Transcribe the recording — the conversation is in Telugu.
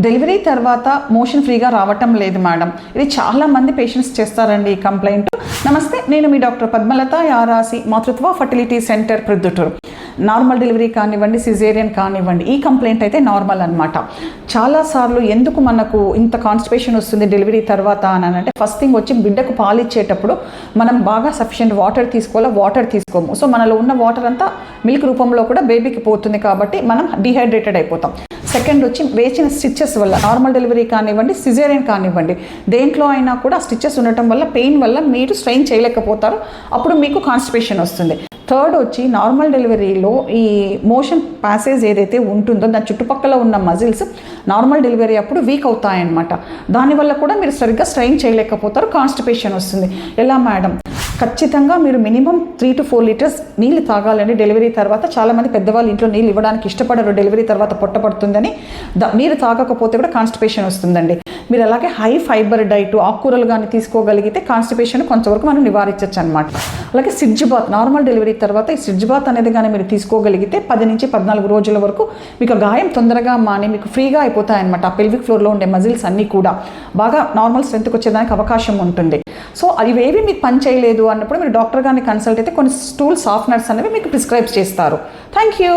డెలివరీ తర్వాత మోషన్ ఫ్రీగా రావటం లేదు మేడం. ఇది చాలామంది పేషెంట్స్ చేస్తారండి ఈ కంప్లైంట్. నమస్తే, నేను మీ డాక్టర్ పద్మలత యారాసి, మాతృత్వ fertility centre Proddatur. Normal delivery కానివ్వండి, సిజేరియన్ కానివ్వండి, ఈ కంప్లైంట్ అయితే నార్మల్ అనమాట. చాలాసార్లు ఎందుకు మనకు ఇంత కాన్స్టిపేషన్ వస్తుంది డెలివరీ తర్వాత అని అంటే, ఫస్ట్ థింగ్ వచ్చి బిడ్డకు పాలు ఇచ్చేటప్పుడు మనం బాగా సఫిషియెంట్ వాటర్ తీసుకోవాలా, వాటర్ తీసుకోము. సో మనలో ఉన్న వాటర్ అంతా మిల్క్ రూపంలో కూడా బేబీకి పోతుంది కాబట్టి మనం డిహైడ్రేటెడ్ అయిపోతాం. సెకండ్ వచ్చి వేసిన స్టిచెస్ వల్ల, నార్మల్ డెలివరీ కానివ్వండి, సిజేరియన్ కానివ్వండి, దేంట్లో అయినా కూడా స్టిచెస్ ఉండటం వల్ల పెయిన్ వల్ల మీరు స్ట్రెయిన్ చేయలేకపోతారు, అప్పుడు మీకు కాన్స్టిపేషన్ వస్తుంది. థర్డ్ వచ్చి నార్మల్ డెలివరీలో ఈ మోషన్ ప్యాసేజ్ ఏదైతే ఉంటుందో దాని చుట్టుపక్కల ఉన్న మజిల్స్ నార్మల్ డెలివరీ అప్పుడు వీక్ అవుతాయన్నమాట. దానివల్ల కూడా మీరు సరిగ్గా స్ట్రెయిన్ చేయలేకపోతారు, కాన్స్టిపేషన్ వస్తుంది. ఎలా మేడం? ఖచ్చితంగా మీరు మినిమం 3 to 4 లీటర్స్ నీళ్ళు తాగాలండి డెలివరీ తర్వాత. చాలామంది పెద్దవాళ్ళు ఇంట్లో నీళ్ళు ఇవ్వడానికి ఇష్టపడరు, డెలివరీ తర్వాత పొట్టపడుతుందని. నీరు తాగకపోతే కూడా కాన్స్టిపేషన్ వస్తుందండి. మీరు అలాగే హై ఫైబర్ డైట్, ఆకుకూరలు కానీ తీసుకోగలిగితే కాన్స్టిపేషన్ కొంతవరకు మనం నివారించవచ్చు అనమాట. అలాగే సిడ్జ్ బాత్, నార్మల్ డెలివరీ తర్వాత ఈ సిడ్జ్ బాత్ అనేది కానీ మీరు తీసుకోగలిగితే 10 నుంచి 14 రోజుల వరకు మీకు గాయం తొందరగా మాని మీకు ఫ్రీగా అయిపోతాయన్నమాట. ఆ పెల్విక్ ఫ్లోర్లో ఉండే మజిల్స్ అన్నీ కూడా బాగా నార్మల్ స్ట్రెంత్కి వచ్చేదానికి అవకాశం ఉంటుంది. సో అవేవి మీకు పని చేయలేదు అన్నప్పుడు మీరు డాక్టర్ గారిని కన్సల్ట్ అయితే కొన్ని స్టూల్ సాఫ్ట్నర్స్ అనేవి మీకు ప్రిస్క్రైబ్ చేస్తారు. Thank you.